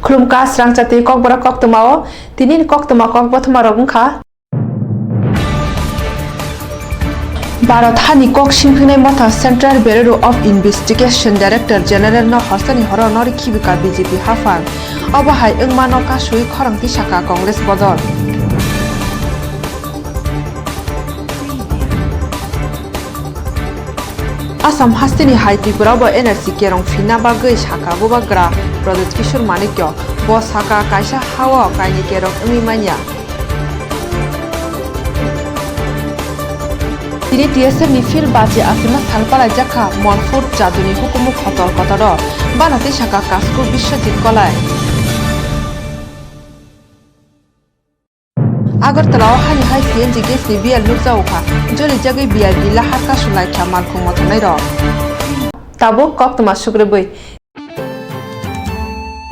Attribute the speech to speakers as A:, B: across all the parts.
A: खुलुमका स्रांगचाति ककबरा कक्तमाओ तिनि कक्तमा ककबथमा रगुंखा भारत हानि कक सिंफिनाय मथा central bureau of investigation director general न हस्तनि हरनरि खिबिका बीजेपी हाफां अबहाय अंगमानो कासुइ खरंति साका कांग्रेस बदल आसाम हास्तिनि हाई त्रिपुराबो एनआरसी केरं फिना बागै साका बुबाग्रा प्रदीप किशोर मानिक्य ब साका कायसा हावा कायनि केरं उमिमानिया তিনি টিএসএফনি ফির বাজে আসিমা সালপালা জাখা মনফুর জাদুনি হুকুমু খতর কতর বানাতে সাকা কাসকু বিশ্বজিৎ কলায় আগরতলাও হানি হাই সিএনজি गेसनि बिएल नुकजाउखा जलि जागै बिआरबि लाहार कासुलाय खामाल खुंमथनाय र ताबो कक्तमा सुग्रेबै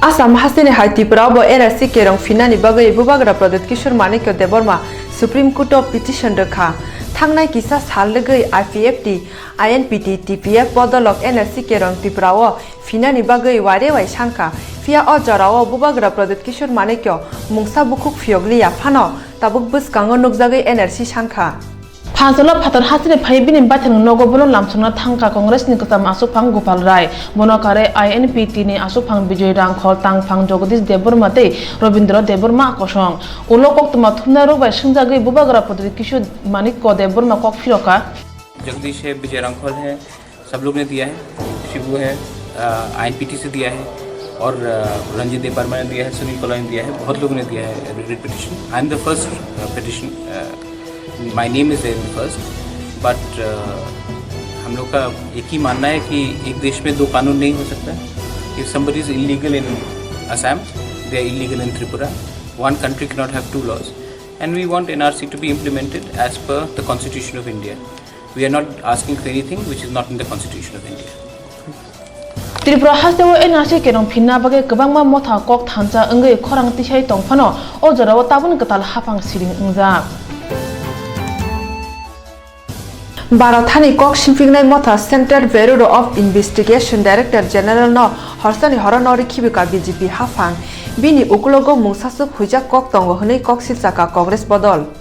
A: आसाम हास्तिनि हाई त्रिपुराबो एनआरसी केरं फिनानि बागै बुबाग्रा Pradeep Kishore Manikya Debbarma supreme court petition रखा थांनाय किसा साल लगै आईपीएफटी आईएनपीटी टीपीएफ बदलक एनआरसी केरं त्रिपुराओ फिनानि बागै वारे वाय सानखा फिया अजराओ बुबाग्रा प्रदीप किशोर मानिक्य मुंसा बुखुक फियगलिया फानो ताबुक बसकांगो नुकजागै एनआरसी सानखा फांसला फातर हासिने फाइबिनि बाथेन नगबनो लामसंना थांका कांग्रेसनि कथा आसुफां गोपाल राय बनकारे आईएनपीटी नि आसुफां विजय रांखल तांफां जगदीश देबबर्माते रविंद्र देबबर्मा आकसं उलो कक्तमा थुमना रोबाय संजागै बुबाग्रा प्रदीप किशोर मानिक्य देबबर्मा कक फिरका
B: जगदीश है, विजय रांखल है, सब लोग ने दिया है, शिबू है, आईएनपीटी से दिया है और रंजीत देबबर्मा ने दिया है, सुनील कोला ने दिया है, बहुत लोगों ने दिया है writ petition. I am the first petition, my name is there first, but हम लोग का एक ही मानना है कि एक देश में दो कानून नहीं हो सकता। If somebody is illegal in Assam, they are illegal in Tripura. One country can not have two laws and we want NRC to be implemented as per the constitution of India. We are not asking for anything which is not in the constitution of India.
A: Tripura हास्तेव NRC केरं फिनना बागै गोबांमा मथा कक थांजा अंगै खरां तिसाय तंफानो अजराव ताबुन गताल हाफां सिरिं उंजा भारत हानि कक सिंफिंनाय मथा central bureau of investigation director general न हरसानि हरनरि खिबिका बीजेपी हाफां बिनि उकुलगो मुंसासु हुइजा कक दंग हनै कक सिलसाका कांग्रेस बदल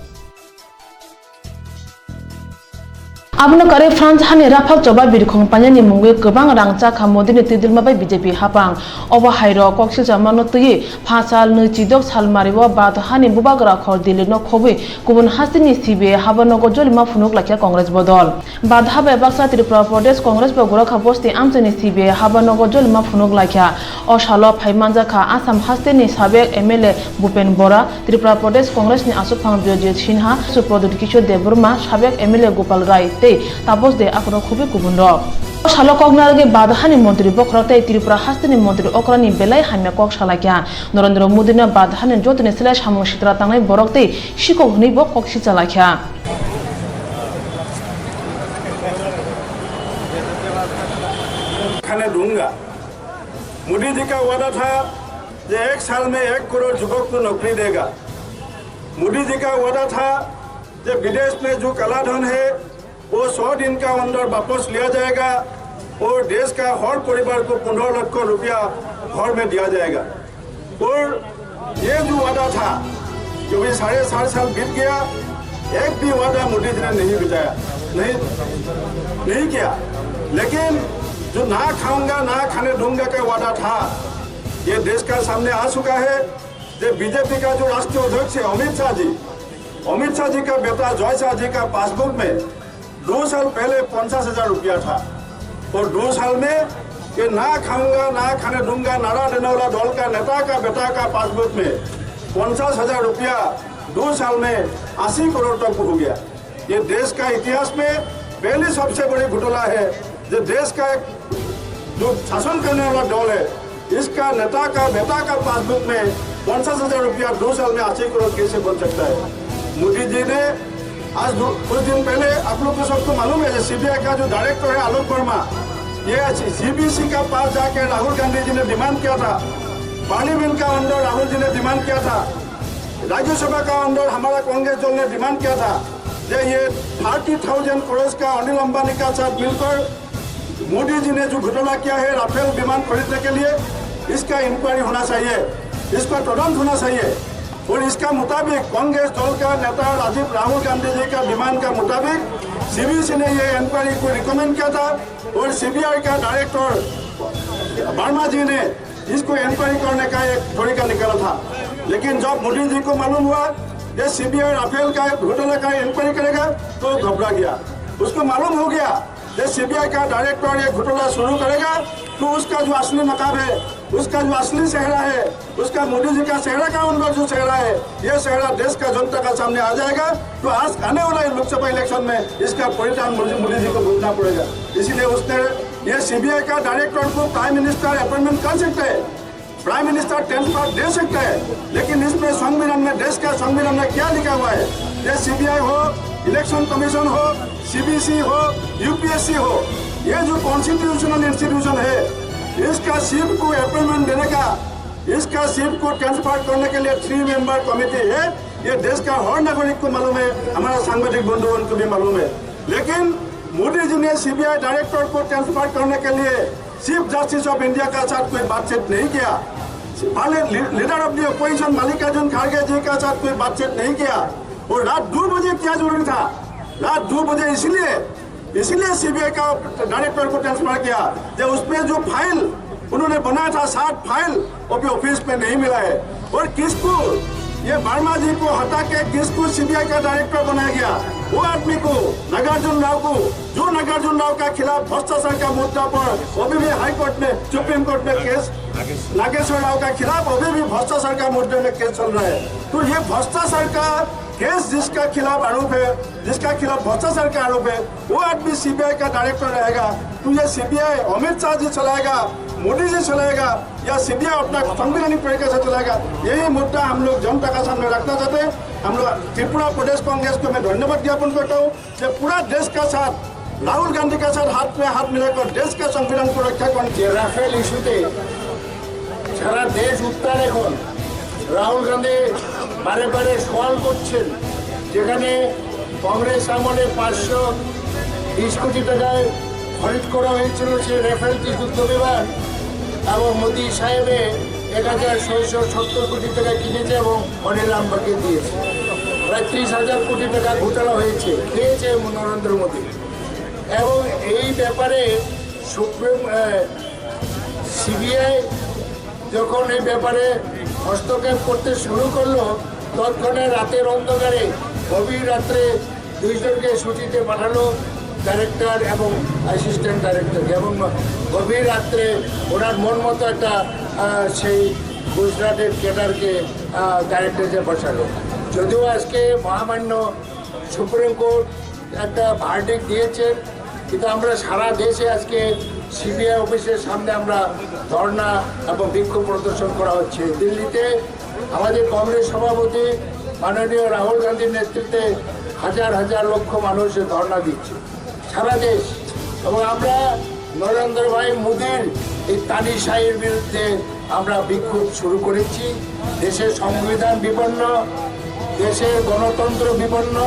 A: आबनो करे फ्रांस हानि राफाल जबा बिरखं पान्यानि मुंगै गोबां रां चाखा मोदिनि तिदिलमाबाय बीजेपी हाफां अबा हाइरो कक्सिल जामानो तुयि 5 साल नै चिदक साल मारिवा बाद हानि बुबाग्रा खर दिलिनो खबै गुबुन हासिनि सीबीआई हाबानगो जलिमा फुनुक लाखिया कांग्रेस बदल बाद हाबे बाक्सा त्रिपुरा प्रदेश कांग्रेस बगुराखा बस्ति आमचनि सीबीआई हाबानगो जलिमा फुनुक लाखिया अशालो फाइमानजाखा आसाम हास्तिनि साबेक एमएलए भूपेन बरा त्रिपुरा प्रदेश कांग्रेसनि आसुफां बिरजित सिन्हा सुप्रदीप किशोर देबबर्मा साबेक एमएलए गोपाल राय तापस दे आखनो खुबे गुबुन रक सालो कगनारगे बादहानि मंत्री बखरते त्रिपुरा हास्तिनि मंत्री अक्रानि बेलाय हाम्या कक सालाक्या नरेंद्र मोदी ने बादहानि जतने सेला सामु सित्रा तांनाय बरकते सिको हनैबो कक सिचालाक्या
C: खाने दूंगा। मोदी जी का वादा था कि 1 साल में 1 करोड़ युवक को नौकरी देगा। मोदी जी का वादा था कि विदेश में जो कालाधन है वो 100 दिन का अंदर वापस लिया जाएगा और देश का हर परिवार को 15 लाख रुपया घर में दिया जाएगा। और ये जो वादा था जो भी 4.5 साल बीत गया, एक भी वादा मोदी जी ने नहीं बचाया, नहीं किया। लेकिन जो ना खाऊंगा ना खाने दूंगा का वादा था ये देश का सामने आ चुका है। जो बीजेपी का जो राष्ट्रीय अध्यक्ष है अमित शाह जी का बेटा जय शाह जी का पासबुक में 2 साल पहले 50,000 रुपया था और 2 साल में ये ना खाऊंगा ना खाने दूंगा नारा देने वाला दल का नेता का बेटा का पासबुक में 50,000 रुपया 2 साल में 80 करोड़ तक हो गया। ये देश का इतिहास में पहली सबसे बड़ी घोटाला है। जो देश का जो शासन करने वाला दल है इसका नेता का बेटा का पासबुक में 50,000 रुपया 2 साल में 80 करोड़ कैसे बन सकता है। मोदी जी ने आज कुछ दिन पहले आप लोग को सबको मालूम है सीबीआई का जो डायरेक्टर है आलोक वर्मा, ये सीबीसी का पास जाके राहुल गांधी जी ने डिमांड किया था, पार्लियामेंट का अंदर राहुल जी ने डिमांड किया था, राज्यसभा का अंदर हमारा कांग्रेस दल ने डिमांड किया था कि ये 30,000 करोड़ का अनिल अंबानी का साथ मिलकर मोदी जी ने जो घोटाला किया है राफेल विमान खरीदने के लिए, इसका इंक्वायरी होना चाहिए। इसका तदंत होना चाहिए। और इसका मुताबिक कांग्रेस दल का नेता राहुल गांधी जी का डिमांड का मुताबिक सीबीसी ने ये इंक्वायरी को रिकमेंड किया था और सीबीआई का डायरेक्टर वर्मा जी ने इसको इंक्वायरी करने का एक तरीका निकाला था। लेकिन जब मोदी जी को मालूम हुआ ये सीबीआई राफेल का घोटाला का इंक्वायरी करेगा तो घबरा गया। उसको मालूम हो गया ये सीबीआई का डायरेक्टर ये घोटाला शुरू करेगा तो उसका जो असली नकाब है, उसका जो असली चेहरा है, उसका मोदी जी का चेहरा का उनका जो चेहरा है, ये चेहरा देश का जनता का सामने आ जाएगा। तो आज आने वाला लोकसभा इलेक्शन में इसका परिणाम मोदी जी को भुगतना पड़ेगा। इसीलिए उसने ये सीबीआई का डायरेक्टर को प्राइम मिनिस्टर अपॉइंटमेंट कर सकते हैं, प्राइम मिनिस्टर ट्रांसफर दे सकते हैं, लेकिन इसमें संविधान में, देश का संविधान में क्या लिखा हुआ है? ये सीबीआई हो, इलेक्शन कमीशन हो, सीबीसी हो, यूपीएससी हो, ये जो कॉन्स्टिट्यूशनल इंस्टीट्यूशन है, इसका चीफ को अपॉइंटमेंट देने का, इसका चीफ को ट्रांसफर करने के लिए 3 मेंबर कमेटी है। ये देश का हर नागरिक को मालूम है, हमारा सांबादिक बंधुओं को भी मालूम है। लेकिन मोदी जी ने सीबीआई डायरेक्टर को ट्रांसफर करने के लिए चीफ जस्टिस ऑफ इंडिया का साथ कोई बातचीत नहीं किया, leader of the opposition Mallikarjun खड़गे जी का साथ कोई बातचीत नहीं किया। और रात 2 बजे क्या जरूरी था? रात 2 बजे इसलिए सीबीआई का डायरेक्टर को ट्रांसफर किया जब उसमें जो फाइल उन्होंने बनाया था 60 फाइल वो भी ऑफिस में नहीं मिला है। और किसको, ये वर्मा जी को हटा के किसको सीबीआई का डायरेक्टर बनाया गया? वो आदमी को, नागार्जुन राव को, जो नागार्जुन राव का खिलाफ भ्रष्टाचार का मुद्दा पर अभी भी हाई कोर्ट में, सुप्रीम कोर्ट में केस, नागेश्वर राव का खिलाफ अभी भी भ्रष्टाचार का मुद्दे में केस चल रहा है। तो ये भ्रष्टाचार का केस जिसका खिलाफ आरोप है, जिसका खिलाफ भ्रष्टाचार का आरोप है, वो आदमी सीबीआई का डायरेक्टर रहेगा। तो ये सीबीआई अमित शाह जी चलाएगा, मोदी जी चलाएगा, या सीबीआई अपना संवैधानिक तरीके से चलाएगा? यही मुद्दा हम लोग जनता का सामने रखना चाहते हैं। हम लोग त्रिपुरा प्रदेश कांग्रेस को मैं धन्यवाद ज्ञापन करता हूँ कि पूरा देश का साथ राहुल गांधी के साथ हाथ में हाथ मिलाकर देश के संविधान को रक्षा करने।
D: রাফেল ইস্যুতে সারা দেশ উত্তাল। এখন রাহুল গান্ধী বারে বারে সওয়াল করছেন, যেখানে কংগ্রেস আমলে 520 কোটি টাকায় খরিদ করা হয়েছিল সেই রাফেল যুদ্ধ বিমান, এবং মোদি সাহেবে 1670 কোটি টাকা কিনেছে এবং অনিল আম্বাকে দিয়েছে। প্রায় 30,000 কোটি টাকা ঘোটালা হয়েছে, খেয়েছে নরেন্দ্র মোদী। এবং এই ব্যাপারে সিবিআই যখন এই ব্যাপারে হস্তক্ষেপ করতে শুরু করলো, তৎক্ষণে রাতের অন্ধকারে গভীর রাত্রে 2 জনকে ছুটিতে পাঠালো, ডাইরেক্টর এবং অ্যাসিস্ট্যান্ট ডাইরেক্টর। এবং গভীর রাত্রে ওনার মন মতো একটা সেই গুজরাটের ক্যাডারকে ডাইরেক্টরে বসালো। যদিও আজকে মহামান্য সুপ্রিম কোর্ট একটা ভার্ডিক্ট দিয়েছেন, কিন্তু আমরা সারা দেশে আজকে সিবিআই অফিসের সামনে আমরা ধর্ণা এবং বিক্ষোভ প্রদর্শন করা হচ্ছে। দিল্লিতে আমাদের কংগ্রেস সভাপতি মাননীয় রাহুল গান্ধীর নেতৃত্বে হাজার হাজার লক্ষ মানুষ ধর্ণা দিচ্ছে সারা দেশ। এবং আমরা নরেন্দ্র ভাই মোদীর এই তানিশাহির বিরুদ্ধে আমরা বিক্ষোভ শুরু করেছি। দেশের সংবিধান বিপন্ন, দেশের গণতন্ত্র বিপন্ন,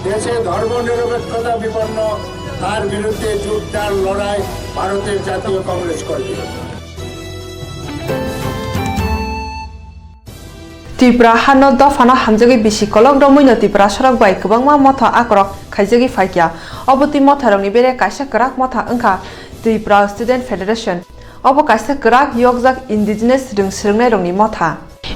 D: দেশের ধর্মনিরপেক্ষতা বিপন্ন, তার বিরুদ্ধে জোরদার লড়াই ভারতের জাতীয় কংগ্রেস করবে।
E: त्रिपुरा हानो दफाना हामजगी बिसि कलक रमुइनो त्रिपुरा सरक bai kwbangma motha akrok khaijagi faikya oboti motha rokni bere kaisa krak motha wngkha Tripura Student Federation obo kaisa krak yokjak indigenous rungsrungnai rokni motha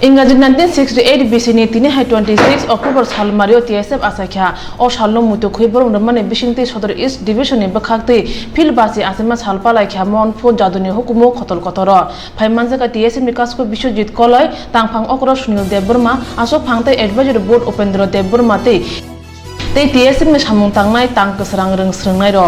A: इंराजी 1968 बिसिनि 26 अक्टोबर सालमारियो TSF आसाख्या ओ सालनो मुतो खुइबर उनमाने बिसिंति सदर ईस्ट डिविजन नि बखाक्ते फिलबासी आसेमा सालपालाख्या मनफो जादुनि हुकुमो खतल कतर फाइमानजाका TSF नि कासको विश्वजित कलय तांफां अक्र सुनील देवबर्मा आसो फांगते advisory board Upendra Debbarma ते TSF नि सामुं तांनाय तां कसरां रोंस्रोंनाय र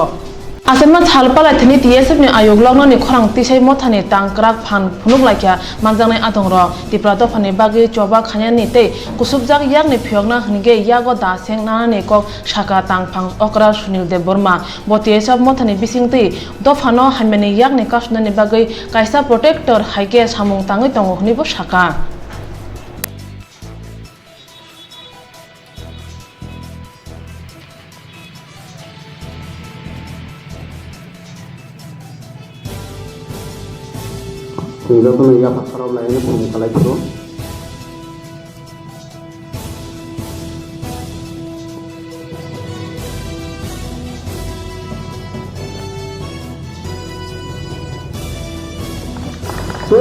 A: आसेमा सालपाला थनि TSF नि आयोग लग्ननि खरां तिसै मथानि तांक्राक फान फुनुक लाख्या मानजांनाय आदं र त्रिपुरा दफानि बागै चबा खान्यानि ते कुसुबजाक यागनि फियगना हनगे यागो दासें नानानि कक साका तांफां अक्रा सुनील देवबर्मा बो TSF मथानि बिसिंति दफानो हाइमेनि यागनि कासुनानि बागै कायसा प्रोटेक्टर हाइके सामुं ताङै दङ हनिबो साका
F: Sehingga penelitian pasar lainnya pun kalai itu Meko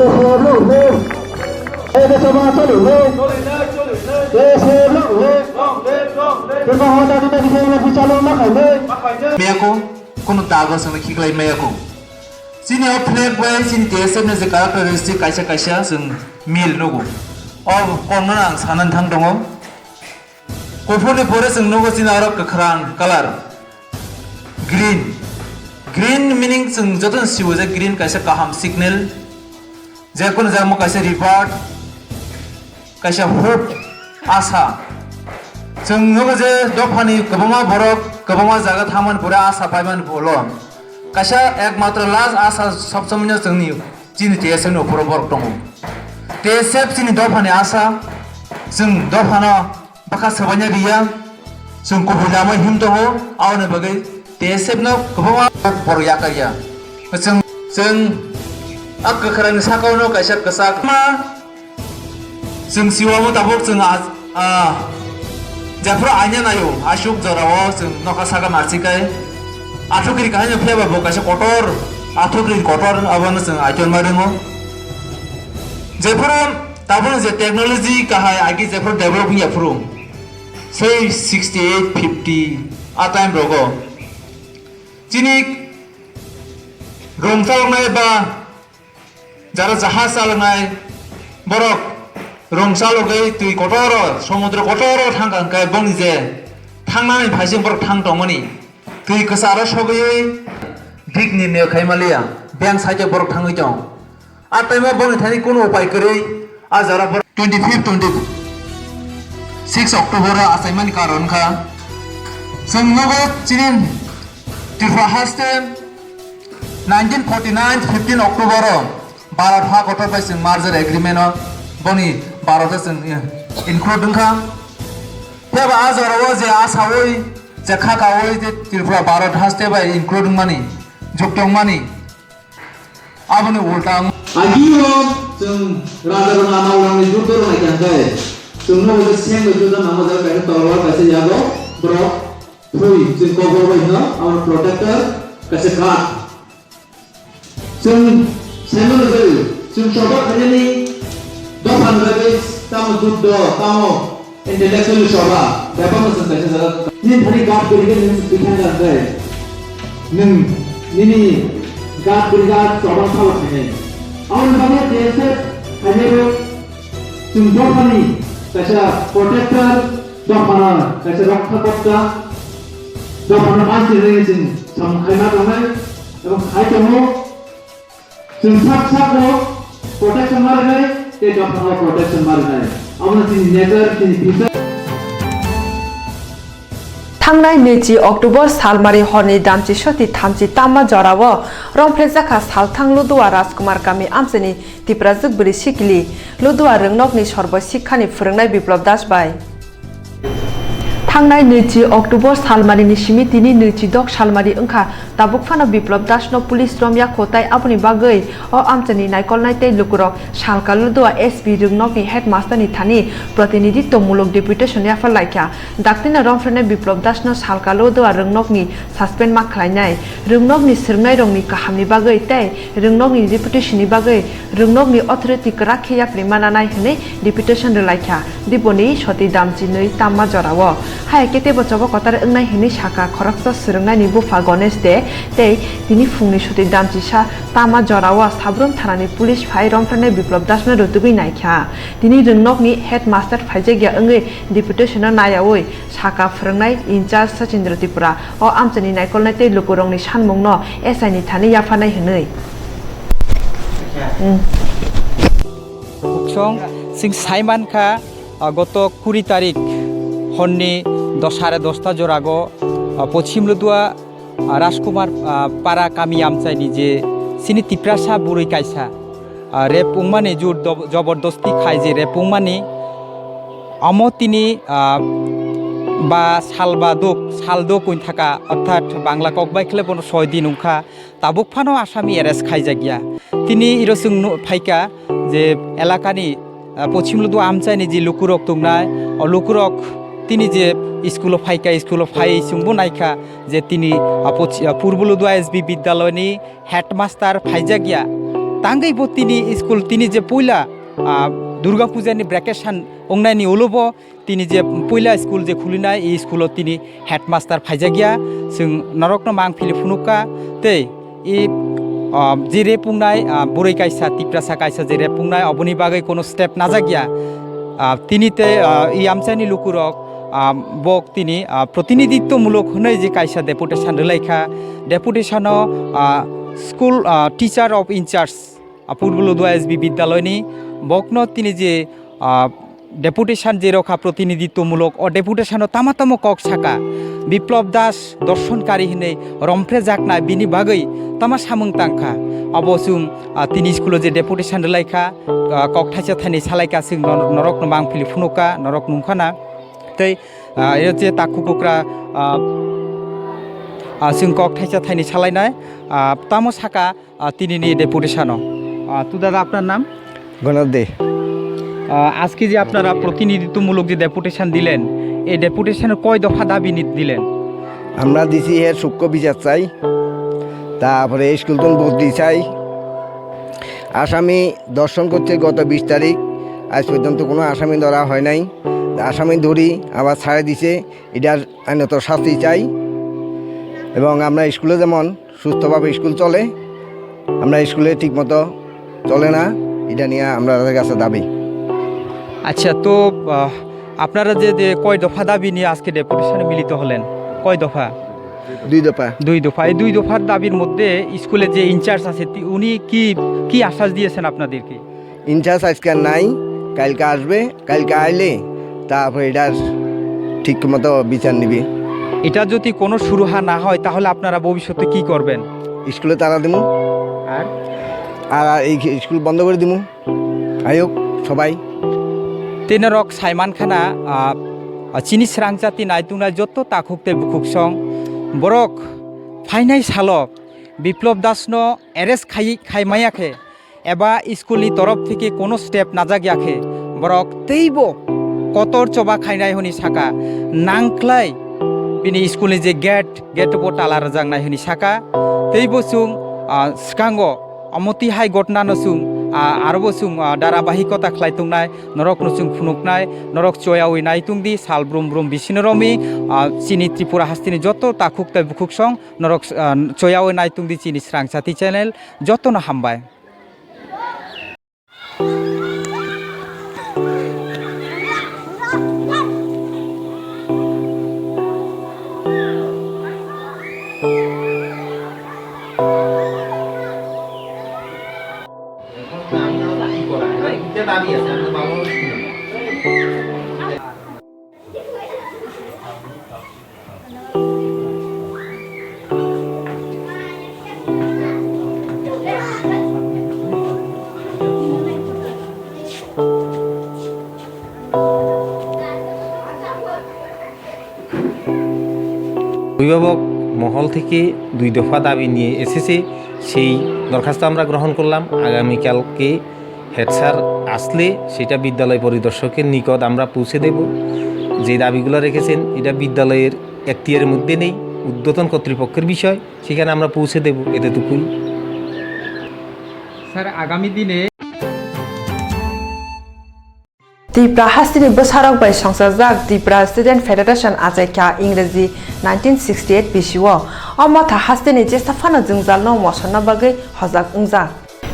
F: kono tago sang khiklai meko sini flag bai sini tsm ne je characteristic kaisa kaisa sing mil nogo or kono ang sanan thang dongo kofone pore sing nogo sini arok kakran color green meaning sing joton siwo je green kaisa kaham signal je kono jamo kaisa reward kaisa hope asa जों नोगोजे दफानि गोबां बरक गोबां जागा थामान पुरा आशा पाइमान बोलो काशा एकमात्र लाज आशा सब समय जोंनि जिनि टेसन नखर बरक दङ टेसेप जिनि दफानि आशा जों दफाना बाखा सबाnya गैया जों गुबुनामै हिम दङ आवनो बगै टेसेपनो गोबां बर याकाया जों आगखरानि साकावनो काशा कसा जों सिवामो दाबक जों Japro anya na yo ashuk jorawo sung noka saga marsikai athukri kahanya pheba bokase kotor athukri kotor abana sung aiton maringo Japro tabon je technology kahai agi Japro developing apro say 68 50 a time rogo jinik rongtal nai ba jara jahaz salnai borok रंसालो गई तुई कोटरो समुद्र कोटरो थांगां काय बंग जे थांनानै फाइसिं बर थां दंमोनि तुई कसारो सगयै दिगनि ने खायमालिया bank साइजे बर थाङै दं आ टाइमा बंग थानि कोनो उपाय करै आ जरा 26 अक्टोबर आसाइमानि कारण खा जोंनोबो चिनिन तिरफा हास्ते 1949 15 अक्टोबर भारत हा गटर बाइसिं मार्जार एग्रीमेंट बनि भारत जों इनक्लुडिंग खा फेबा आजराव जे आसावै जे खाकावै जे त्रिपुरा भारत हास्ते बाय इनक्लुडिंग मानि जुक्तं मानि आबनो उल्टा
G: आगियो जों राजा रना नावलांनि जुद्धर नायखांबाय जोंनो बे सेंग जुद्ध नामजा काय तलवार कासे यागो ब्रो थुइ जों कवर बायनो आवर प्रोटेक्टर कासे का जों सेमन जों सदा खानि दफान बागै तामो जुद्ध तामो इंटेलेक्चुअल सभा बेबानो जों कासे जागा नि थानि गाब गलिगे नों बिथां जाबाय नों निनि गाब गलिगा सभा खालामनाय आउन बागे देशे खानेरो जों दफानि कासे प्रोटेक्टर दफाना कासे रक्षाकर्ता दफाना मानसि जों सामखायना दंनाय एबं खायथमो जों साब प्रोटेक्शन मारनाय ते दफाना प्रोटेक्शन मारनाय आउन जोंनि नेचार जोंनि फिचार
E: थांनाय 2 अक्टोबर सालमारि हरनि दामची सति थामची तामा जरावो रंफ्लेजाखा सालथां लुदुवा राजकुमार गामि आमसेनि तिप्रा जुगबुरि सिखिलि लुदुवा रोंनकनि सर्ब शिक्षानि फोरोंनाय बिप्लब दास बाय थांनाय 2 अक्टोबर सालमारिनि सिमितिनि 22 सालमारि ओंखा ताबुकफाना बिप्लब दासनो पुलिस रमया खोताय आबुनि बागै अ आमचनि नायकलनाय तै लुकुरक सालका लुदुवा एसपि रोंनकनि हेडमास्टारनि थानि प्रतिनिधित्वमूलक डेपुटेशन याफा लायखा दाक्तिना रमफ्रेनाय बिप्लब दासनो सालका लुदुवा रोंनकनि सासपेन्ड मा खालायनाय रोंनकनि सोरनाय रंनि काहामनि बागै तै रोंनकनि डेपुटेशननि बागै रोंनकनि अथॉरिटी राखि याफलि मानानाय हनै डेपुटेशन लायखा दिबनि सति दामची 2 तामा जरावो हाय केते बचबो कतार ओंनाय हनै साका खरकसा सोरंनायनि बुफा गणेश दे तै तिनि फुंनि सति दामची सा तामा जरावो साब्रुम थानानि पुलिस फाइ रमफ्रेनाय बिप्लब दासनो रुतुगै नायखा तिनि रोंनकनि हेडमास्टार फाइजेगिया ओंगै डेपुटेशन नायावै साका फोरोंनाय इनचार्ज सचिन्द्र त्रिपुरा अ आमचनि नायकलनाय तै लुकुरंनि सानमुंनो एसआइनि थानि याफानाय हनै
H: बुकसं सिं साइमान खा गत 20 तारिख हरनि 10:30 जरागो पश्चिम लुदुवा राजकुमार पारा कामी आमचाइनि जे सिनि तिप्रासा बुरै कायसा रेपुंमानि जुर जबरदस्ती खाय जे रेपुंमानि अमतिनि बा सालदो कुइन थाका अर्थात बांला ककबाय खेले बन 6 दिन उखा ताबुक फानो आसामी एरेस्ट खायजागिया तिनि इरसुं फाइका जे एलाकानि पश्चिम लुदुवा आमचाइनि जे लुकुरक तुंनाय लुकुरक तिनी जे स्कुल फाइ सुंबो नायखा जे तिनी पूर्व लुदुवा एसबी विद्यालयनि हेडमास्टार फाइजागिया तांगैबो तिनी स्कुल तिनी जे पहिला दुर्गा पूजानि ब्रेकेशन अंनायनि उलुब तिनी जे पहिला स्कुल जे खुलिनाय ई स्कुलाव तिनी हेडमास्टार फायजागिया जों नरकनो मांगफिलि फुनुका तै ई जे रेपुंनाय बुरै कायसा तिप्रासा कायसा जे रेपुंनाय अबनि बागै कोनो स्टेप नाजागिया तिनिते ई आमचानि लुकुरक बक तिनी प्रतिनिधित्वमूलक होनाय जे कायसा डेपुटेशन रलायखा डेपुटेशनो स्कुल टीचार अफ इनचार्ज पूर्वलुदुआ एसबी विद्यालयनि बकनो तिनी जे डेपुटेशन जे रखा प्रतिनिधित्वमूलक डेपुटेशन तामा तामा कक साका बिप्लब दास दर्शनकारी होनै रमफ्रे जाकना बिनि बागै तामा सामुं तांखा अबसुं तिनी स्कुल जे डेपुटेशन रलायखा कक थाइसा थाइनै सालायका जों नरक मांगफिलि फुनुका नरक नुखाना तै जे ताकु कुक्रा जों कक थाइसा थाइनै सालायनाय तामो साका तिनिनि डेपुटेशन तो दादा আপনার নাম
I: গণত দে
H: আজকে যে আপনারা প্রতিনিধিত্বমূলক যে ডেপুটেশন দিলেন এই ডেপুটেশনের কয় দফা দাবি দিলেন
I: আমরা দিছি এর সূক্ষ্ম বিচার চাই তারপরে স্কুল তো বদলি চাই আসামি দর্শন করছে গত 20 তারিখ আজ পর্যন্ত কোনো আসামি ধরা হয় নাই আসামি ধরি আবার ছাড়ে দিছে এটার আইনত শাস্তি চাই এবং আমরা স্কুলে যেমন সুস্থভাবে স্কুল চলে আমরা স্কুলে ঠিকমতো চলে না এটা নিয়ে আমাদের কাছে দাবি
H: আচ্ছা তো আপনারা যে কয় দফা দাবি নিয়ে আজকে ডেপুটেশনে মিলিত হলেন কয় দফা
I: 2 দফা
H: এই 2 দফার দাবির মধ্যে স্কুলে যে ইনচার্জ আছে উনি কি আশ্বাস দিয়েছেন আপনাদেরকে
I: ইনচার্জ আজকে নাই কালকে আসবে কালকে আইলে তারপর এটার ঠিকমতো বিচার নিবে
H: এটা যদি কোনো সুরাহা না হয় তাহলে আপনারা ভবিষ্যতে কি করবেন
I: স্কুলে তারা দিমু আর এই স্কুল বন্ধ করে দিমু আয়োগ সবাই
H: তেনরক সাইমান খানা চিনি স্রাং জাতি নাইতুংনাই যত তাকুকতে বুকুকসং বরক ফাইনাই সালক বিপ্লব দাসনো এরেস্ট খাইমায়াখে এবা স্কুলনি তরফ থেকে কোনো স্টেপ নাজাগিয়াখে বরক তৈব কতর চবা খাইনাই হনি সাকা নাংক্লাই বিনি স্কুলनि যে गेट उपो ताला रजांनाय हनि साका तैब सुं स्कांग अमति हाई घटना नसुं आरोबो सुं धाराबाहिकता खालायतुंनाय नरक नसुं फुनुकनाय नरक चयावै नायतुंदि साल ब्रुम ब्रुम बिसिनरमि चिनि त्रिपुरा हास्तिनि जत ताकुकताय बुकुकसं नरक चयावै नायतुंदि चिनि स्रां साथि चैनेल जतनो हामबाय
J: অভিভাবক মহল থেকে 2 দফা দাবি নিয়ে এসেছে সেই দরখাস্ত আমরা গ্রহণ করলাম আগামীকালকে হেড স্যার আসলে সেটা বিদ্যালয় পরিদর্শকের নিকট আমরা পৌঁছে দেব যে দাবিগুলো রেখেছেন এটা বিদ্যালয়ের এখতিয়ারের মধ্যে নেই ঊর্ধ্বতন কর্তৃপক্ষের বিষয় সেখানে আমরা পৌঁছে দেব এতটুকুই
H: স্যার আগামী দিনে
E: त्रिपुरा हास्तिनि बोसारक बै संसारजाक त्रिपुरा स्टुडेन्ट फेडारेशन आजायख्या इंग्रेजी 1968 बिसिओ अमथा हास्तिनि जेसाफानो जोंजालनो मसनना बागै हजाक उंजा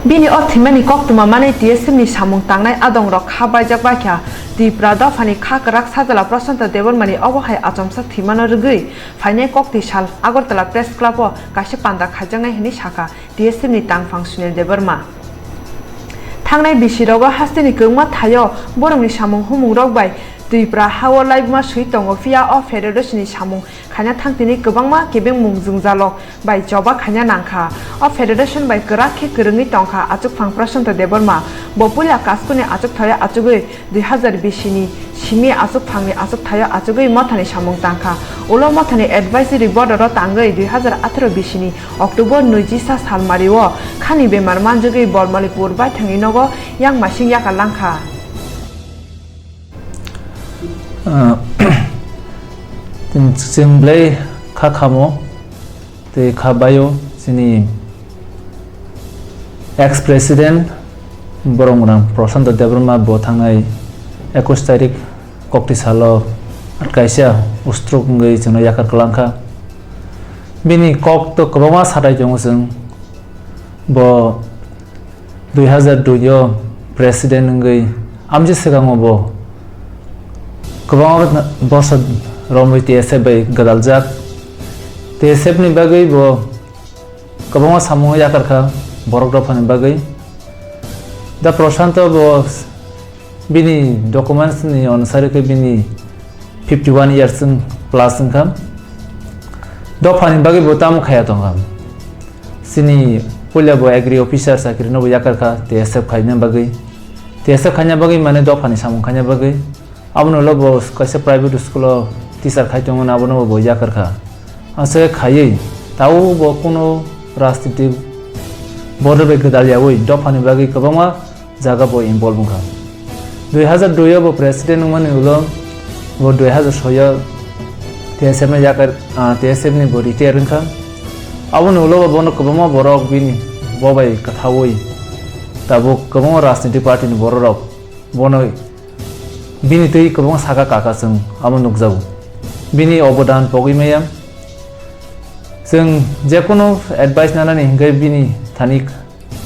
E: बिनि अथिमानि कक्तुमा माने टीएसएमनि सामुं तांनाय आदंरक खाबायजाक बाख्या त्रिपुरा दफानि खाकराक साजला प्रशान्त देवरमानि अबहाय आचमसा थिमानो रगै फाइनाय कक्ति साल आगरतला प्रेस क्लाब कासे पान्दा खाजांनाय हनि शाखा टीएसएमनि तांफां सुनिल देवरमा थांनाय बिसिरगो हास्तिनि गंमा थायो बरंनि सामुं हुमुं रगबाय त्रिपुरा हाव लाइबमा सुइतंग फिया अ फेडारेशननि सामुं खाना थांतिनि गोबांमा केबें मुंजों जालक बाय जबा खाना नांखा अ फेडारेशन बाय गराखे गोरोङै टंखा आचुक फां प्रशान्त देवरमा बपुला कास्कुनि आचुक थाया आचुगै 2020 नि सिमि आचुक फांनि आचुक थाया आचुगै मथानि सामुं तांखा उलो मथानि एडभाइजरी बोर्ड र तांगै 2018 नि अक्टोबर 27 सालमारिओ खानि बेमार मानजगै बरमालिपुर बाय थांनि नगो यां मासिं याका लांखा
K: जोंलाय खाखामो ते खाबायो जोंनि
G: एक्स प्रेसिडेंट बरंगरां प्रशांत देबरमा बो थांनाय 21 तारिख कक्ति सालो कायसा उस्ट्रुक गई जों याकार कलांखा बिनि कक तो कबमा साथाय दङ जों बो 2002 प्रेसिडेंट गई आमजे सिगाङाव बो गोबां बर्ष रमै TSF बै गदालजाक TSF नि बागै बो गोबां सामु याकारखा बरक दफानि बागै दा प्रशांत बो बिनि डकुमेंट्स नि अनुसार के बिनि 51 years प्लस इंकम दफानि बागै बो ताम खाया दङ सिनि पुलिया बो एग्री ऑफिसर साख्रि नो याकारखा TSF खायना बागै TSF खायना बागै माने दफानि सामु खायना बागै आबनो लो बो कैसे प्राइवेट स्कूल टीचर खायतोंगोन आबनो बो याकारखा आसे खायै ताऊ बो कोनो राजनीतिक बर्डर बे गदालियावै दफानि बागै गोबां जागा बो इनवॉल्व खा 2002 बो प्रेसिडेंट मन उलो बो 2006 TSF ने याकर TSF ने बो रिटायर खा आबनो उलो बो न गोबां बरक बिनि बबाय कथावै ताबो गोबां राजनीतिक पार्टी नि बरक बनो बिनि तै गोबां सागा काका जों आबो नुकजाव बिनि अबदान पगिमाया जों जेकुनु एडभाइस नानानै हिंगै बिनि थानिक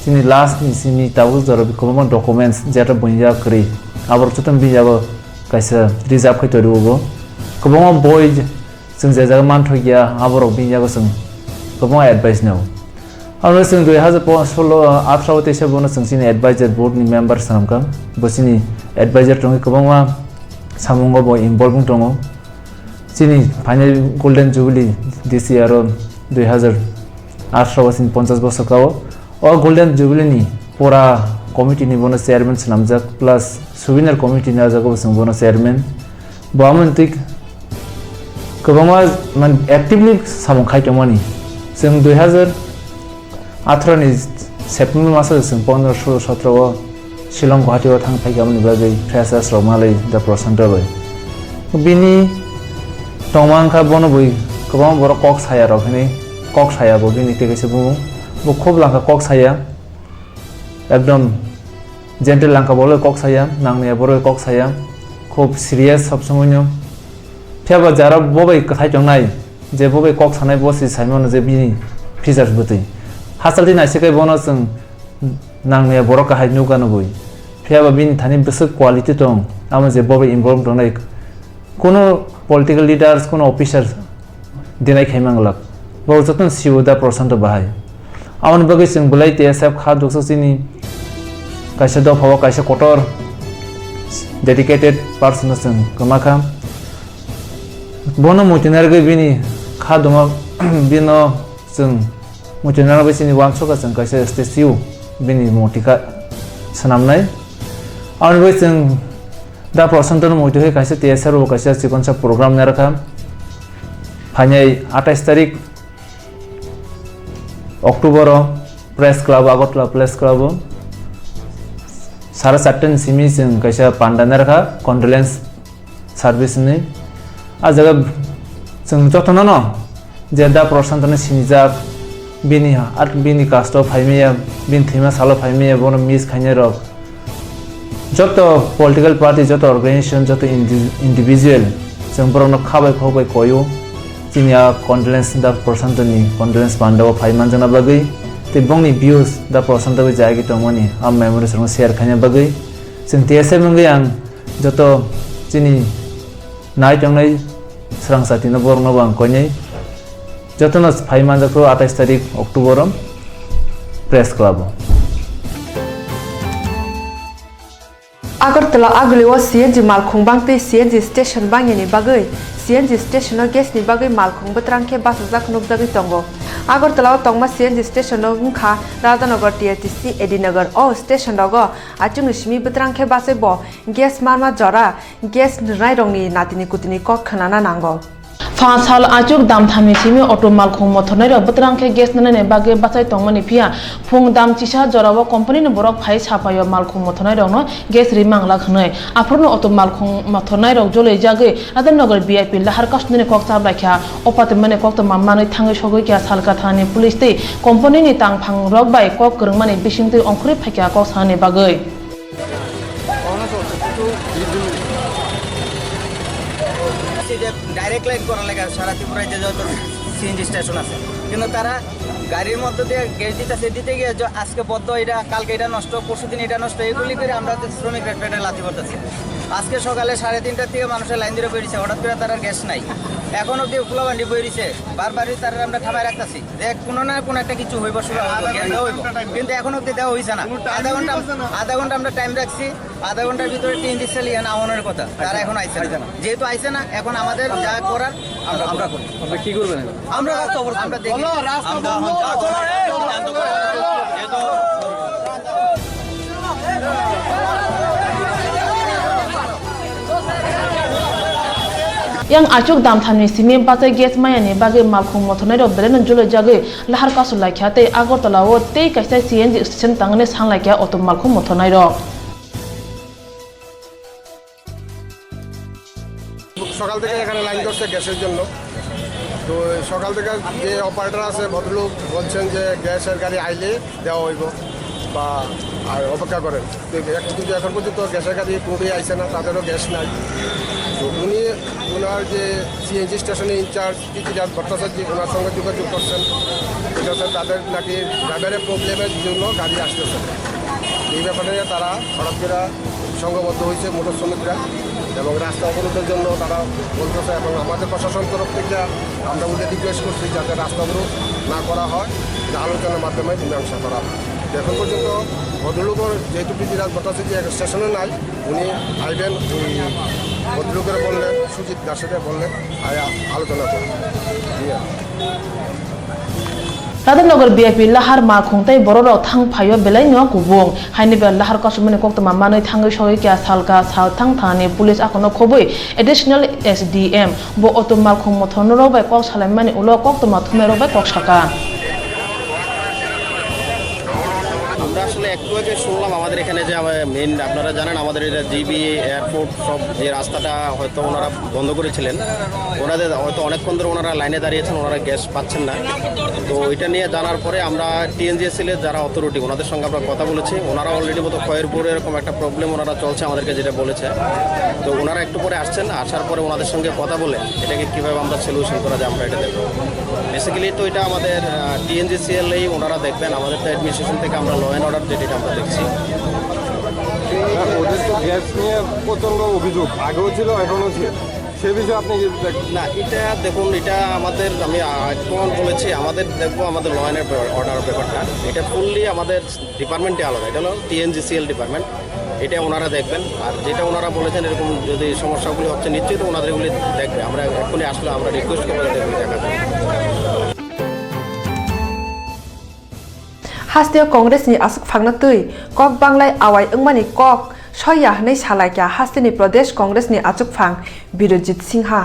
G: जोंनि लास्ट नि सिनि ताबो जरो गोबां डकुमेंट्स जेटा बनिया करि आबर चतन बिजाबो कायसा रिजार्व खैतरुबो गोबां बय जों जे जागा मानथ गया आबर बिजाबो जों गोबां एडभाइस नाव आरो जों 2016 18 तेसे बनो जों सिनि एडभाइजर बोर्ड नि मेंबर सामका बसिनि एडभाइजर दङ गोबां सामुंगो बो इनवॉल्व दङ सिनि final golden jubilee this year 2018 सिन 50 वर्ष काओ और गोल्डन जुबली नि पूरा कमिटी नि बनो चेयरमैन नामजाक प्लस सुविनर कमिटी नि आजागो जों बनो चेयरमैन बामन तिक गोबां मान एक्टिवली सामुं खायतमनि जों 2018 नि सेप्टेम्बर मासाव जों 15 16 17 शिलं गुवाहाटीआव थांफायगामनि बागै फ्रेसार्स रमालै दा प्रशांत बै बिनि टमांखा बनो बै गोबां बर कक साया रखनि कक साया बो बिनि तेगैसे बुङो बो खूब लांका कक साया एकदम जेंटल लांका बोले कक साया नांनाया बर कक साया खूब सीरियस सब समयनो थेबा जारा बबाय कथाय जंनाय जे बबाय कक सानाय बसि साइमन जे बिनि फीचर्स बतै हासालदि नायसेकै बनो जों नांनाया बर काहाय नुगानो बै थेबा बिनि थानि बेसे क्वालिटी दं आम जे बबाय इनवॉल्व दंनाय कोनो पॉलिटिकल लीडर्स कोनो ऑफिसर दिनाय खायमांगलाक बो जतन सिउ दा प्रशांत बाहाय आवन बगै जों बुलाय TSF खा दससिनि कायसा दफाव कायसा कटर डेडिकेटेड पर्सन जों कमाखा बनो मुटिनार गै बिनि खा दङ बिनो जों मुटिनार बैसिनि वानसका जों कायसा स्टेच्यू बिनि मोटिका सनामनाय आवन बै जों दा प्रशांत मोटिहे कायसा TSR रो कायसा सिकनसा प्रोग्राम ने रखा फाइनाय 28 तारिख October press club Agartala press club 7:30 Simi जों कायसा पांडाने रखा कन्डोलेंस सर्विस नि आ जगह जों जतन न जे दा प्रशांत ने सिनिजाक बिनि आट बिनि कास्ट फाइमेया बिन थेमा सालो फाइमेया बनो मिस खाइने रक जत पॉलिटिकल पार्टी जत ऑर्गेनाइजेशन जत इंडिविजुअल जों बरनो खाबाय खबाय कयो जिनिया कन्डोलेंस दा प्रशांत नि कन्डोलेंस पांडाव फाइमान जना बगै ते बंगनि व्यूज दा प्रशांत बे जायगी तमनि आम मेमोरीज रंग शेयर खाइने बगै जों TSF मंगै आं जत जिनि नाय तंगै स्रांसातिनो बरनो बां कयनै जतन फाइमान जखौ 28 तारिख अक्टोबर प्रेस क्लब
E: आगरतला आगलिवा CNG मालखुंबांते CNG स्टेशन बांगेनि बागै CNG स्टेशन गेसनि बागै मालखुंब त्रांखे बासजाक नुबजागै तंगो आगरतला तंगमा CNG स्टेशन उखा राधानगर TRTC एडिनगर ओ स्टेशन दगो आचुंग सिमि बत्रांखे बासे बो गेस मारमा जरा गेस नाय रंगनि नातिनि कुतिनि कक खनाना नांगो
A: Fasal achuk dam thami simi auto malkhung mothonai ro batrang ke gas nanane bage bachai tongmani phia phung dam chisa jorawa company ni borok phai sapayo malkhung mothonai ro no gas rimang lakhnai aphurno auto malkhung mothonai ro jolei jage Radannagar VIP lahar kasnine kok chablakha opate mane kok to mammanai thangai sogoi kya salka thani police te company ni tang phang rok bai kok kurungmani bising te ongkhri phakya kok sane bagai
K: direct line করা লাগে সারা ত্রিপুরায় যে যত CNG station আছে কিন্তু তারা গাড়ির মধ্যে দিয়ে গ্যাস দিতে গিয়ে আজকে বদ্ধ এটা কালকে এটা নষ্ট পরশুদিন এটা নষ্ট এগুলি করে আমরা শ্রমিক রেটে লাথি করতেছি আজকে সকালে 3:30টার থেকে মানুষের লাইন ধরে বেরিয়েছে হঠাৎ করে তারা গ্যাস নাই এখন অব্দি খোলাবান্ডি বেরিয়েছে বারবারই তারা আমরা থামায় রাখতেছি যে কোনো না কোনো একটা কিছু হইব শুরু হইব কিন্তু এখন অব্দি দেওয়া হয়েছে না আধা ঘন্টা আমরা টাইম রাখছি আধা ঘন্টার ভিতরে টিএনজি চালিয়ে আওয়ানোর কথা তারা এখন আইছে না যেহেতু আইছে না এখন আমাদের যা করার আমরা করি আমরা কি করবেন আমরা দেখি yang achuk dam thamni simi bachai gas mayani bage malkhung mothonai ro beren jolo jage lahar kasul laikha te Agartala o tei kaisa CNG station tangne sanglakya auto malkhung mothonai ro
D: সকাল থেকে এখানে line করছে গ্যাসের জন্য তো সকাল থেকে যে অপারেটর আছে ভদ্রলোক বলছেন যে গ্যাসের গাড়ি আইলে দেওয়া হইব বা আর অপেক্ষা করেন কিন্তু এখন পর্যন্ত গ্যাসের গাড়ি কোনোটাই আইসে না তাদেরও গ্যাস নাই তো উনি ওনার যে সিএনজি স্টেশনে ইনচার্জ কীর্তিরাজ ভট্টাচার্য ওনার সঙ্গে যোগাযোগ করছেন এটা হচ্ছে তাদের নাকি ড্রাইভারের প্রবলেমের জন্য গাড়ি আসতেছে এই ব্যাপারে তারা হঠাৎ করে সংঘবদ্ধ হয়েছে মোটর শ্রমিকরা এবং রাস্তা অবরোধের জন্য তারা বলতেছে এবং আমাদের প্রশাসন তরফ থেকে আমরা ওদের রিকোয়েস্ট করছি যাতে রাস্তা অবরোধ না করা হয় যে আলোচনার মাধ্যমে মীমাংসা করা হয় এখন পর্যন্ত ভদ্রলোকের যেহেতু কীর্তিরাজ ভট্টাচার্য স্টেশনে নাই উনি আইবেন ওই ভদ্রলোকের বললেন সুজিত দাসের বললেন আলোচনা করবেন
A: Radannagar VIP lahar malkhung tai bororo thang phayo belai no kubung haini be lahar kasumani kokta mammanai thangai sogoi kya salka sal thang thani police akono khoboi additional SDM bo auto malkhung mothonoro bai kok salaimani ulo kokta mathumero bai kok saka
K: আমরা আসলে একটু আগে শুনলাম আমাদের এখানে যে main আপনারা জানেন আমাদের এটা জিবি এয়ারপোর্ট সব যে রাস্তাটা হয়তো ওনারা বন্ধ করেছিলেন ওনাদের হয়তো অনেকক্ষণ ধরে ওনারা লাইনে দাঁড়িয়েছেন ওনারা গ্যাস পাচ্ছেন না তো এটা নিয়ে জানার পরে আমরা টিএনজিএসএলের যারা অথরিটি ওনাদের সঙ্গে আমরা কথা বলেছি ওনারা অলরেডি মতো খয়েরপুর এরকম একটা প্রবলেম ওনারা চলছে আমাদেরকে যেটা বলেছে তো ওনারা একটু পরে আসছেন আসার পরে ওনাদের সঙ্গে কথা বলে এটাকে কীভাবে আমরা সলিউশন করা যায় আমরা এটা দেখব বেসিক্যালি তো এটা আমাদের টিএনজিএসএলেই ওনারা দেখবেন আমাদের তো অ্যাডমিনিস্ট্রেশন থেকে আমরা ল অ্যান্ড অর্ডার যেটা আমরা দেখছি
C: ওদের তো গ্যাস নিয়ে প্রচণ্ড অভিযোগ আগেও ছিল এখনও ছিল সে বিষয়ে আপনি
K: না এটা দেখুন এটা আমাদের আমি একটু বলেছি আমাদের দেখবো আমাদের ল অ্যান্ড অর্ডার ব্যাপারটা এটা ফুললি আমাদের ডিপার্টমেন্টে আলাদা এটা হলো টিএনজিসিএল ডিপার্টমেন্ট এটা ওনারা দেখবেন আর যেটা ওনারা বলেছেন এরকম যদি সমস্যাগুলি হচ্ছে নিশ্চয়ই তো ওনাদের এগুলি দেখবে আমরা এখনই আসলে আমরা রিকোয়েস্ট করবো এগুলি দেখা যায়
E: Hasteo Congress ni asuk phangna tui kok banglai awai engmani kok soya nei salakya hasteni Pradesh Congress ni achuk phang Birojit Singha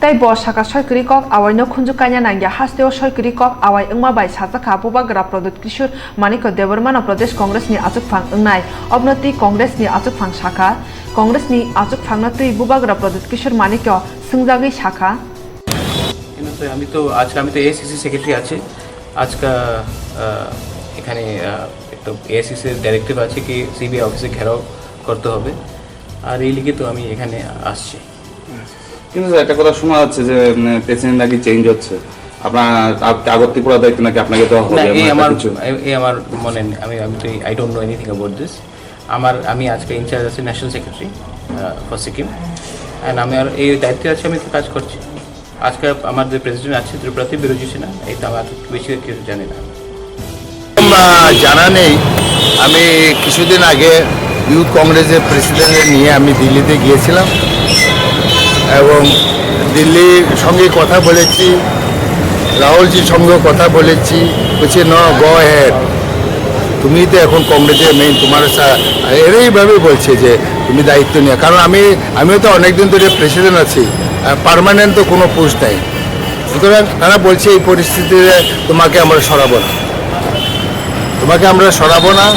E: tai bo saka soikri kok awai no khunju kanya nangya hasteo soikri kok awai engma bai sajaka pubagra Pradut Kishor Maniko Devarmana Pradesh Congress ni achuk phang engnai obnoti Congress ni achuk phang shaka Congress ni achuk phangna tui bubagra Pradut Kishor Maniko sungjagi shaka
B: আমি তো আজকে আমি তো ACC secretary আছি আজকে এখানে একটা এএসসিসির directive আছে কি সিবিআই অফিসে ঘেরাও করতে হবে আর এই লিগে তো আমি এখানে আসছি
L: কিন্তু একটা কথা শোনা যাচ্ছে যে প্রেসিডেন্ট নাকি চেঞ্জ হচ্ছে আপনার আগর ত্রিপুরা দায়িত্ব নাকি আপনাকে দেওয়া হবে
B: এই আমার মনে আমি তো I don't know anything about this আমি আজকে ইনচার্জ আছি national secretary for Sikkim and আমি আর এই দায়িত্বে আছে আমি তো কাজ করছি আজকে আমার যে প্রেসিডেন্ট আছে ত্রিপুরাতে বিরোধী না এই তো আমার বেশি কিছু জানি না
D: জানা নেই আমি কিছুদিন আগে ইউথ কংগ্রেসের প্রেসিডেন্টের নিয়ে আমি দিল্লিতে গিয়েছিলাম এবং দিল্লির সঙ্গে কথা বলেছি রাহুলজির সঙ্গেও কথা বলেছি বলছি ন গো হেড তুমি তো এখন কংগ্রেসের মেইন তোমার এরাইভাবে বলছে যে তুমি দায়িত্ব নিয়ে কারণ আমিও তো অনেকদিন ধরে প্রেসিডেন্ট আছি পার্মানেন্ট তো কোনো পোস্ট নেই। সুতরাং তারা বলছে এই পরিস্থিতিতে তোমাকে আমরা সরাবো না,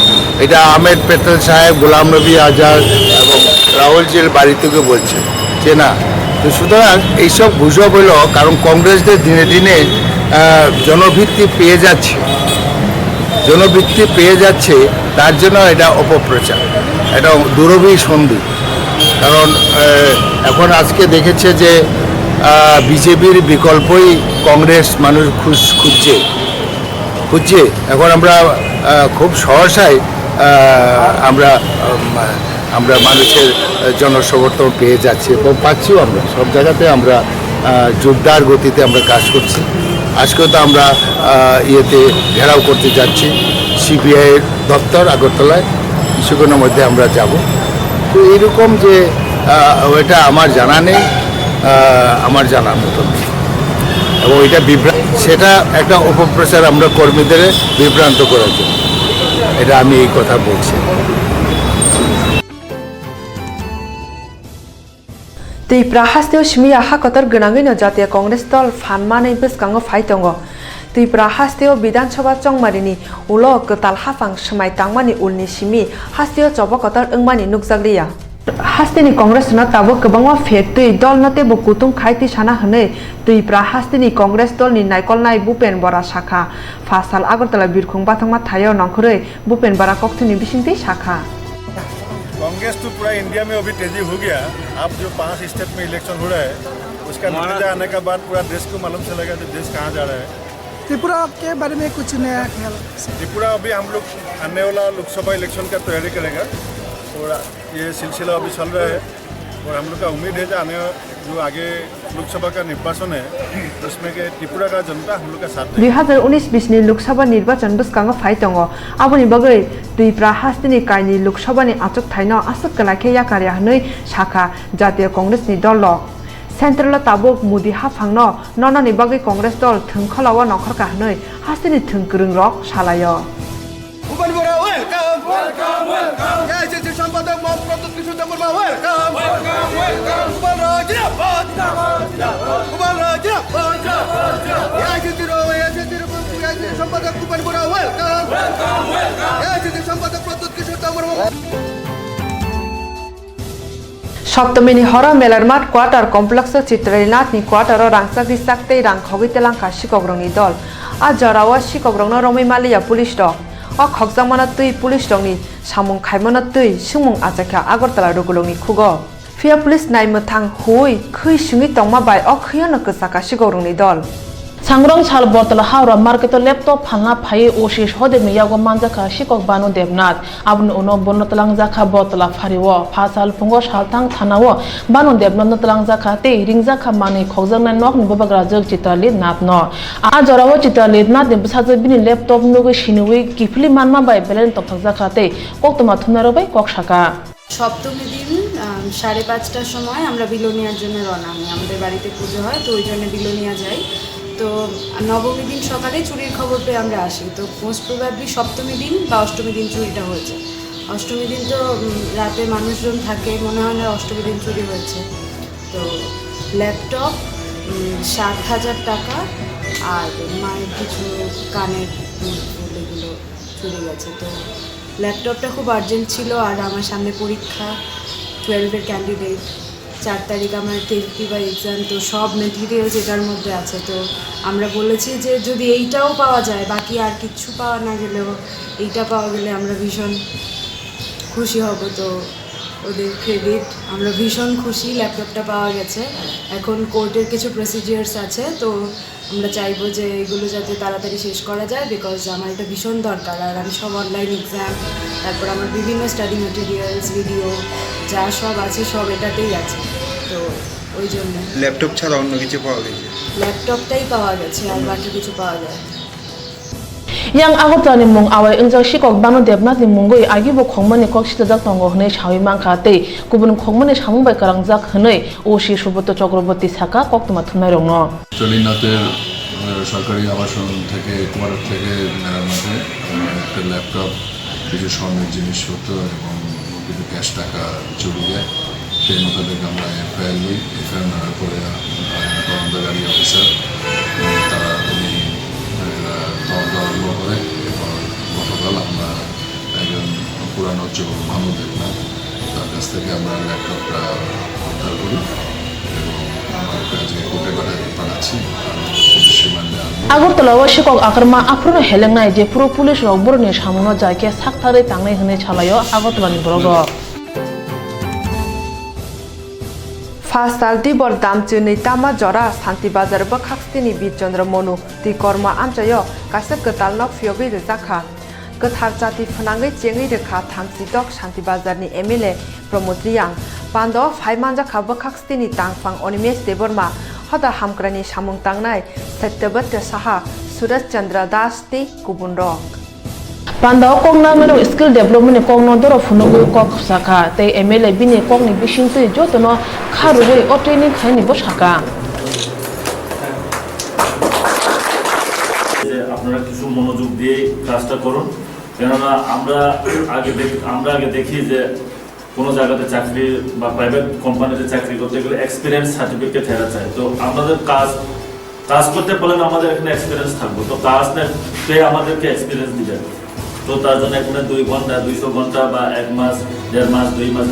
D: এটা আহমেদ পেটেল সাহেব, গোলাম নবী আজাদ এবং রাহুলজির বাড়ি থেকে বলছে যে না। তো সুতরাং এইসব গুজব হলো, কারণ কংগ্রেসদের দিনে দিনে জনভিত্তি পেয়ে যাচ্ছে, তার জন্য এটা অপপ্রচার, এটা দুরভিসন্ধি। কারণ এখন আজকে দেখেছে যে বিজেপির বিকল্পই কংগ্রেস মানুষ খুঁজছে। এখন আমরা খুব সহসায় আমরা মানুষের জনসমর্থন পেয়ে যাচ্ছি এবং পাচ্ছিও। আমরা সব জায়গাতে আমরা জোরদার গতিতে আমরা কাজ করছি। আজকেও তো আমরা ঘেরাও করতে যাচ্ছি সিপিআইয়ের দপ্তর আগরতলায়, কিছুক্ষণের মধ্যে আমরা যাব। তো এইরকম যে ওইটা আমার জানা নেই, আমার জানার মতন, এবং এটা সেটা একটা অপপ্রচার আমরা কর্মীদের বিভ্রান্ত করার জন্য, এটা আমি এই কথা বলছি।
E: Tibra hasteo shmiya hakotar gnangino Jatiya Congress dol phanmanei bwskango phai tongo. Tibra hasteo Bidhan Sabha chongmarini ulo ketal hafang smai tangmani ulni simi hasteo chobokotar wngmani nukjakliya. Hasteni Congress no tabo kwbangma fake dol no tebo kutung khaiti sana hwnei Tibra hasteni Congress dol ni naikolnai Bupen Bora Shakha Fasal Agartala Birkhung Bathangma thayo nongkhorei Bupen Bora Koktuni bisingtei Shakha.
C: Congress तो पूरा India में अभी तेजी हो गया। अब जो 5 state में इलेक्शन हो रहा है, उसका नतीजा आने के बाद पूरा देश को मालूम चलेगा कि देश कहाँ जा रहा है।
M: त्रिपुरा के बारे में कुछ नया ख्याल?
C: त्रिपुरा अभी हम लोग आने वाला लोकसभा इलेक्शन का तैयारी करेगा और ये सिलसिला अभी चल रहा है और हम लोग का उम्मीद है कि आने जो आगे लोकसभा का निर्वाचन है उसमें के त्रिपुरा का जनता हम लोग का साथ
E: 2019-20 लोकसभा निर्वाचन बस्कांगो फाइ दंगो आबोनि बागै Tibra hasteni kaini लोकसभानि आचक थाइनो आसक कलाखे याकारिया हनै शाखा जातीय कांग्रेसनि दल सेन्ट्रल ताबुक मुदि हाफांनो नननि बागै कांग्रेस दल थंखलावा नखरका हनै hasteni थंकरुं रक सालायो सप्तमीनि हर मेलार माठ क्वार्टार कम्प्लेक्स चित्रनाथनि क्वार्टार रांसाकि साक्तै रां खगैतेलांखा सिकग्रंनि दल आ जरावा सिकग्रंनो रमैमालिया पुलिस दल अ खगजामाना तै पुलिस दलनि सामुं खायमाना तै सुमुं आजाखा आगरतला रुगुलंनि खुगो फिया पुलिस नायमथां हुई खै सुङि तंमा बाय अ खैयानो कसाका सिकग्रंनि दल
A: Sangrong Chal Bortala Haura Market laptop Panga Pai Oshish Hode Miyago Manzaka Shikok Banu Devnat Abun Uno Bonotalang Zaka Bortala Fariwo Pasal Pungo Shaltang Tanawo Banu Devnotalang Zaka Te Ringzaka Mani Kozang and Nok Bobagra Zog Chita Lid Nat No Ajarawa Chita Lid Nat besides bini laptop Nugo Shinui Kifli Manma by Belen Top Zakate Koktoma Tunaro by Kokshaka
N: সপ্তমী দিন 5:30টার সময় আমরা billionaire জন্য রওনা হই। আমাদের বাড়িতে পুজো হয়, তো ওই জন্য বিলোনিয়া যাই। তো নবমী দিন সকালে চুরির খবর পেয়ে আমরা আসি। তো মোস্ট প্রবাবলি সপ্তমী দিন বা অষ্টমী দিন চুরিটা হয়েছে। অষ্টমী দিন তো রাতে মানুষজন থাকে, মনে হয় না অষ্টমী দিন চুরি হয়েছে। তো ল্যাপটপ 7,000 টাকা আর মায়ের কিছু কানের এগুলো চুরি গেছে। তো ল্যাপটপটা খুব আর্জেন্ট ছিল আর আমার সামনে পরীক্ষা 12-এর ক্যান্ডিডেট 4 তারিখ আমার 10th বা এক্সাম, তো সব মেটেরিয়ালস এটার মধ্যে আছে। তো আমরা বলেছি যে যদি এইটাও পাওয়া যায়, বাকি আর কিছু পাওয়া না গেলেও এইটা পাওয়া গেলে আমরা ভীষণ খুশি হব। তো ওদের ক্রেডিট, আমরা ভীষণ খুশি ল্যাপটপটা পাওয়া গেছে। এখন কোর্টের কিছু প্রসিজিয়ার্স আছে, তো আমরা চাইবো যে এগুলো যাতে তাড়াতাড়ি শেষ করা যায়, বিকজ আমার এটা ভীষণ দরকার। আর আমি সব অনলাইন এক্সাম, তারপর আমার বিভিন্ন স্টাডি মেটেরিয়ালস, ভিডিও যা সব আছে সব এটাতেই আছে। তো ওই জন্য
O: ল্যাপটপ ছাড়া অন্য কিছু পাওয়া গেছে?
N: ল্যাপটপটাই পাওয়া গেছে, আর বাকি কিছু পাওয়া যায়।
A: Yang Agotani Mung Away Injak Shikok Banu Devnat ni Mungoi Agibo Khongmani Kok Shitazak Tongo Hne Shawi Mangkate Kubun Khongmani Shamung Bai Karangjak Hne Oshi Suboto Chakraborty Saka Koktuma Thunmairong No
P: চলিনাথের সরকারি আবাসন থেকে কুমার থেকে মেরামতে একটা laptop, কিছু স্বর্ণের জিনিসপত্র এবং কিছু ক্যাশ টাকা চুরি যায়। সেই মোতাবেক আমরা এফআইআর লই। এফআইআর নেওয়ার পরে তদন্তকারী অফিসার তারা উনি তদন্ত আরম্ভ করে। এরপর গতকাল আমরা একজন পুরানো যুবক মাহমুদ দেখলাম, তার কাছ থেকে আমরা ল্যাপটপটা উদ্ধার করি এবং আমাকে আজকে কোর্টে পাঠাচ্ছি। পুলিশ রিমান্ডে আনবো।
A: আগরতলা শিকক আক্রমা আফ্রনো হেলেংনাই যে পুরো পুলিশ রক বরনি সামনো জায়কে সাকথারে তাংনাই হনে ছালাयो আগরতলানি বরগ
E: Fasal di bor damchuni tama jora Santi Bazar ba khakstini Bitchandra Monu ti korma amchayo kaisa ketal nok fiogi de zakha kethar jati phnangai chengi rekha thamsi dok Santi Bazar ni MLA Pramod Riyang pando phaimanja khaba khakstini tangphang Onimesh Deborma hoda hamkrani samung tangnai Satyabat Saha Suraj Chandra Das ti kubunrok
A: Pandao kong na mero skill development kong no doro funogu kok saka te MLA bini kong ni bishin te jotono kharugoi o training khaini bo saka
Q: আপনারা কিছু মনোযোগ দিয়ে কাজটা করুন, কেননা আমরা আগে দেখি যে কোনো জায়গাতে চাকরি বা প্রাইভেট কোম্পানিতে চাকরি করতে গেলে এক্সপিরিয়েন্স সার্টিফিকেট হেরা চাই। তো আমাদের কাজ করতে পারলে আমাদের এখানে এক্সপিরিয়েন্স থাকবো, তো কাজ না পেয়ে আমাদেরকে এক্সপিরিয়েন্স দিবে। তো তার জন্য এখানে 2 ঘন্টা 200 ঘন্টা বা 1 মাস 1.5 মাস 2 মাস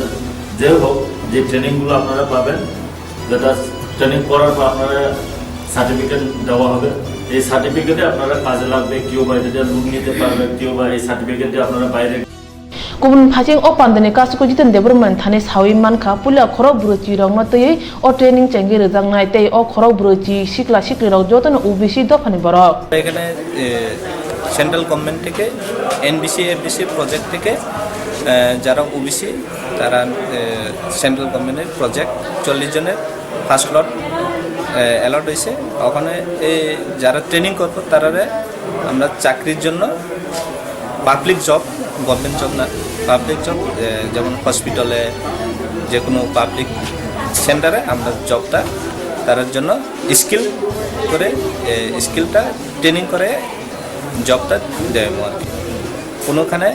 Q: যে হোক যে ট্রেনিংগুলো আপনারা পাবেন, যেটা ট্রেনিং করার পর আপনারা সার্টিফিকেট দেওয়া হবে। এই সার্টিফিকেটে আপনারা কাজে লাগবে, কেউ বা এটা লোন নিতে পারবে, কেউ বা এই সার্টিফিকেটে আপনারা বাইরে
A: kubun phajing o pandane kasiko jiten development thane sawi mankha pula khorok bruchi rong no tei o training chengi rejang nai tei o khorok bruchi sikla sikli rok jotono UBC dofani borok
R: এখানে central government থেকে NBC FBC project থেকে যারা OBC তারা central গভর্নমেন্টের project 40 জনের first লট a lot হয়েছে। ওখানে যারা ট্রেনিং করবো তারা আমরা চাকরির জন্য পাবলিক জব, গভর্নমেন্ট জব না, পাবলিক জব যেমন হসপিটালে যে কোনো পাবলিক সেন্টারে আমরা জবটা তার জন্য স্কিল করে স্কিলটা ট্রেনিং করে জবটা দেয় আর কি। কোনোখানে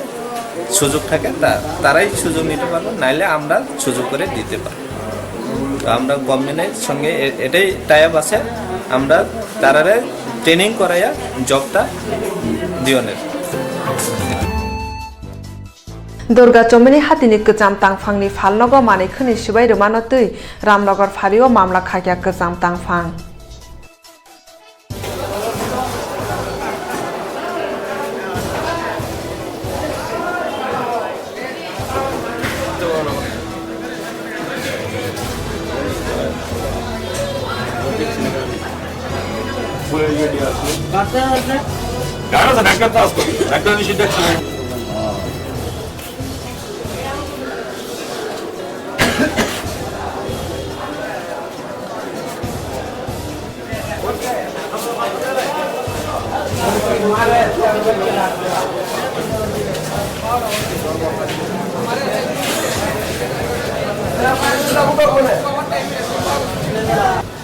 R: সুযোগ থাকে তারাই সুযোগ নিতে পারবো, নাইলে আমরা সুযোগ করে দিতে পারবো। তো আমরা গভর্নমেন্টের সঙ্গে এটাই টাই আপ আছে, আমরা তারারে ট্রেনিং করাইয়া জবটা দিওনের।
E: Durga Chomini hatini kejam tangphangni phalnogo manei khani sibai rwmano tui Ramnagar phario mamla khakya kejam tangphang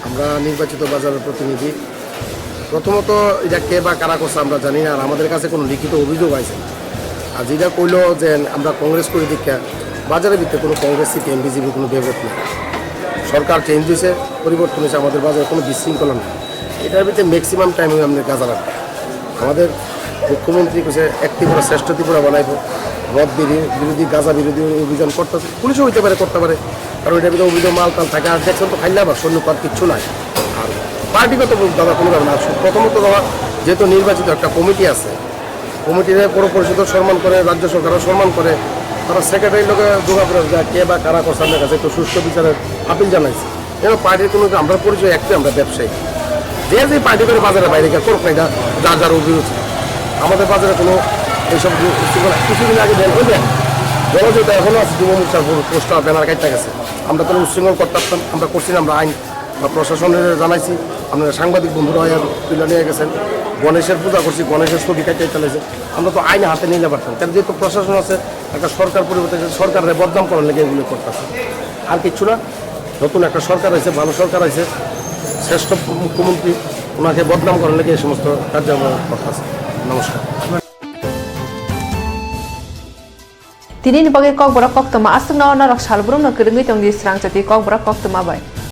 D: আমরা নির্বাচিত বাজারের প্রতিনিধি, প্রথমত এটা কে বা কারা করছে আমরা জানি না, আর আমাদের কাছে কোনো লিখিত অভিযোগ আছে। আর যেটা কইল যে আমরা কংগ্রেস করে দীক্ষা, বাজারের ভিতরে কোনো কংগ্রেস থেকে এমবিজিবি কোনো বিভেদ নেই। সরকার চেঞ্জ হয়েছে, পরিবর্তন হয়েছে, আমাদের বাজারে কোনো বিশৃঙ্খলা নেই। এটার ভিতরে ম্যাক্সিমাম টাইমে আমাদের কাজ রাখবে। আমাদের মুখ্যমন্ত্রী কেছে এক ত্রিপুরা শ্রেষ্ঠ ত্রিপুরা বানাইব, মদ বিরোধী গাঁজা বিরোধী অভিযান করতেছে, পুলিশও হইতে পারে করতে পারে, কারণ এটার ভিতরে অভিযোগ মাল তাল থাকে। আর দেখছেন তো খাইলে আবার সৈন্যপাত কিচ্ছু নাই। আর পার্টিগত দাদা কোনো ব্যাপার না। প্রথমত দাদা যেহেতু নির্বাচিত একটা কমিটি আছে, কমিটিতে পৌর পরিষদও সম্মান করে, রাজ্য সরকারও সম্মান করে, তারা সেক্রেটারির লোকে যোগাযোগ যায় কে বা কারা কোসানের কাছে একটু সুষ্ঠু বিচারের আপিল জানাইছে। এবার পার্টির কোনো আমরা পরিচয় একটাই, আমরা ব্যবসায়ী, যে পার্টি করে বাজারে বাইরে গিয়ে করুক না, এটা যার যার অভিরুচি। আমাদের বাজারে কোনো এইসব কিছুদিন আগে বের হয়ে যায় জলযোগ এখনও আছে, যুব মোর্চার পোস্টার ব্যানার কাটতে গেছে। আমরা তো উচ্ছৃঙ্খল করতে পারতাম, আমরা করছি না। আমরা আইন বা প্রশাসনের জানাইছি, আপনারা সাংবাদিক বন্ধুরা তুলে নিয়ে গেছেন, গণেশের পূজা করছি, গণেশের ছবি কাটিয়ে চালাইছে। আমরা তো আইন হাতে নিয়ে পারতাম, কারণ যেহেতু প্রশাসন আছে, একটা সরকার পরিবর্তন সরকারের বদনাম করার লেগে এগুলো করতেছে। আর কিচ্ছু না, নতুন একটা সরকার আছে, ভালো সরকার আছে, শ্রেষ্ঠ মুখ্যমন্ত্রী, ওনাকে বদনাম করার লেগে এই সমস্ত কার্যক্রম করতেছে। নমস্কার।
E: Tini ni bagi kok borak kok tama asung na ona rak shalbrum na kerengit yang di serang jati kok borak kok tama bai.